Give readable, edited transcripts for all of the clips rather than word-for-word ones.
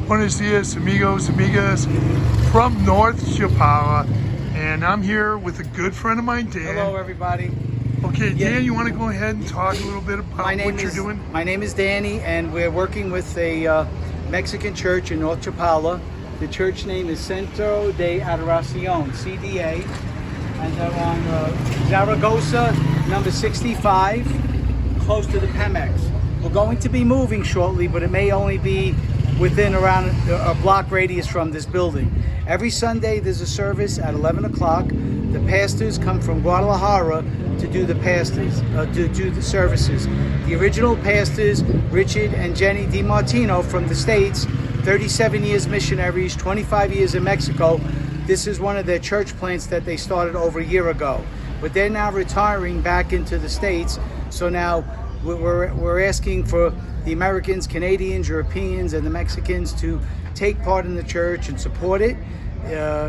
Buenos dias, amigos, amigas, from North Chapala, and I'm here with a good friend of mine, Dan. Hello, everybody. Okay, Dan, you want to go ahead and talk a little bit about what you're doing? My name is Danny, and we're working with a Mexican church in North Chapala. The church name is Centro de Adoración, CDA, and they're on Zaragoza, number 65, close to the Pemex. We're going to be moving shortly, but it may only be within around a block radius from this building. Every Sunday there's a service at 11 o'clock. The pastors come from Guadalajara to do the services. The original pastors, Richard and Jenny DiMartino from the States, 37 years missionaries, 25 years in Mexico. This is one of their church plants that they started over a year ago. But they're now retiring back into the States. So now we're asking for the Americans, Canadians, Europeans, and the Mexicans to take part in the church and support it.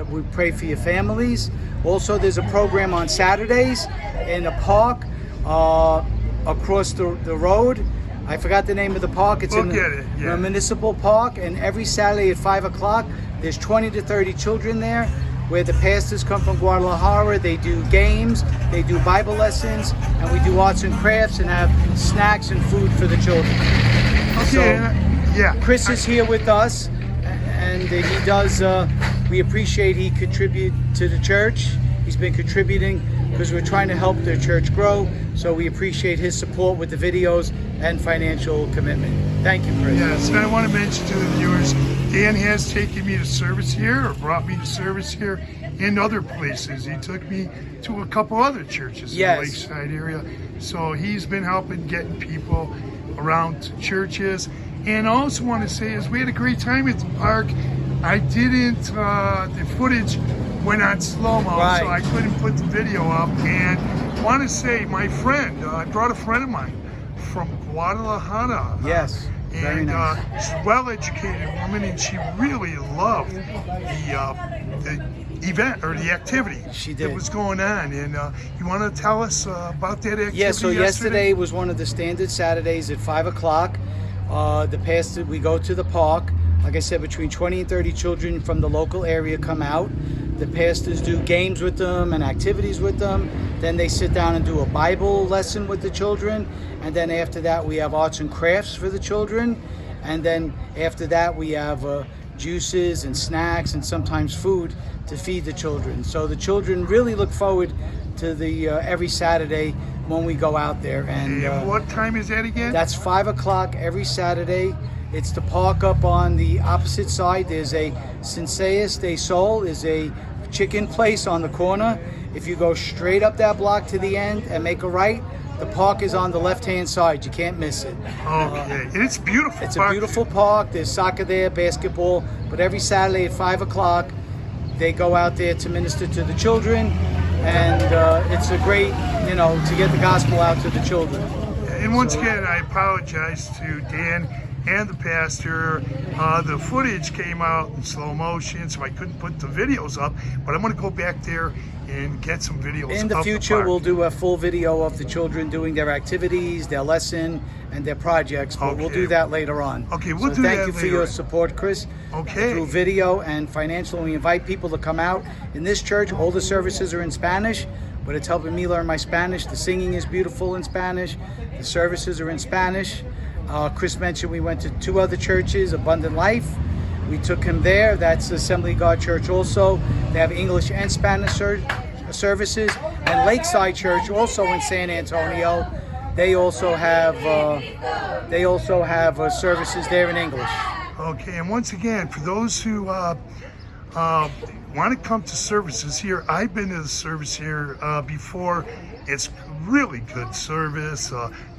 We pray for your families. Also, there's a program on Saturdays in a park across the road. I forgot the name of the park. It's in the municipal park, and every Saturday at 5 o'clock, there's 20 to 30 children there, where the pastors come from Guadalajara. They do games, they do Bible lessons, and we do arts and crafts and have snacks and food for the children. So, Chris is here with us, and he does, we appreciate he contribute to the church. He's been contributing because we're trying to help their church grow, so we appreciate his support with the videos and financial commitment. Thank you, Chris. Yes, and I want to mention to the viewers, Dan has taken me to service here, or brought me to service here, and other places. He took me to a couple other churches in the Lakeside area. So he's been helping getting people around to churches. And I also want to say is we had a great time at the park. I didn't, the footage went on slow-mo, so I couldn't put the video up. And I want to say my friend, I brought a friend of mine from Guadalajara. Yes. Very nice. She's a well-educated woman, and she really loved the event or the activity that was going on. And you want to tell us about that activity? Yeah, so yesterday was one of the standard Saturdays at 5 o'clock. We go to the park. Like I said, between 20 and 30 children from the local area come out. The pastors do games with them and activities with them. Then they sit down and do a Bible lesson with the children. And then after that, we have arts and crafts for the children. And then after that, we have juices and snacks and sometimes food to feed the children. So the children really look forward to the every Saturday when we go out there. And what time is that again? That's 5 o'clock every Saturday. It's the park up on the opposite side. There's a Sinceas de Sol, is a chicken place on the corner. If you go straight up that block to the end and make a right, the park is on the left-hand side. You can't miss it. Okay, and it's beautiful. It's a beautiful park. There's soccer there, basketball. But every Saturday at 5 o'clock, they go out there to minister to the children. And it's a great, to get the gospel out to the children. And once again, I apologize to Dan and the pastor. The footage came out in slow motion, so I couldn't put the videos up, but I'm going to go back there and get some videos. In the future, we'll do a full video of the children doing their activities, their lesson, and their projects, but we'll do that later on. Okay, we'll do that later. Thank you for your support, Chris. Okay. Through video and financial, we invite people to come out. In this church, all the services are in Spanish, but it's helping me learn my Spanish. The singing is beautiful in Spanish. The services are in Spanish. Chris mentioned we went to 2 other churches, Abundant Life. We took him there. That's Assembly of God Church also. They have English and Spanish services. And Lakeside Church, also in San Antonio, they also have services there in English. Okay, and once again, for those who want to come to services here, I've been to the service here before. It's really good service.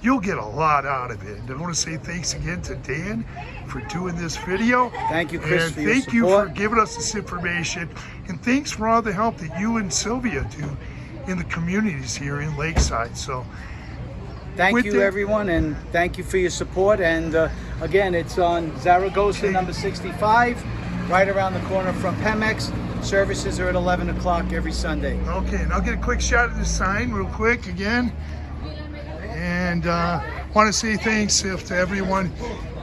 You'll get a lot out of it. And I want to say thanks again to Dan for doing this video. Thank you, Chris, and for your thank you support. for giving us this information. And thanks for all the help that you and Sylvia do in the communities here in Lakeside. So thank you, everyone, and thank you for your support. And again, it's on Zaragoza, number 65, right around the corner from Pemex. Services are at 11 o'clock every Sunday. Okay, and I'll get a quick shot of the sign real quick again. And want to say thanks to everyone.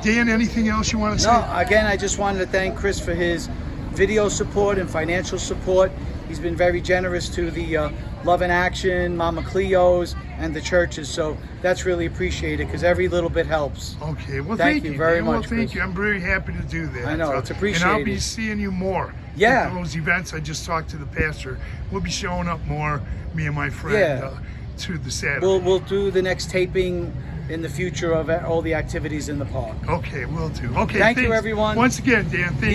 Dan, anything else you want to say? No, again, I just wanted to thank Chris for his video support and financial support. He's been very generous to the Love in Action, Mama Cleo's, and the churches. So that's really appreciated because every little bit helps. Okay, well, Thank you very Dan. much, Well, thank Chris. you. I'm very happy to do that. I know, it's appreciated. And I'll be seeing you more. Yeah. At those events. I just talked to the pastor. We'll be showing up more, me and my friend, Yeah. to the Saturday. We'll do the next taping in the future of all the activities in the park. Okay, we'll do. Okay, Thank you, thanks. everyone. Once again, Dan, thank you.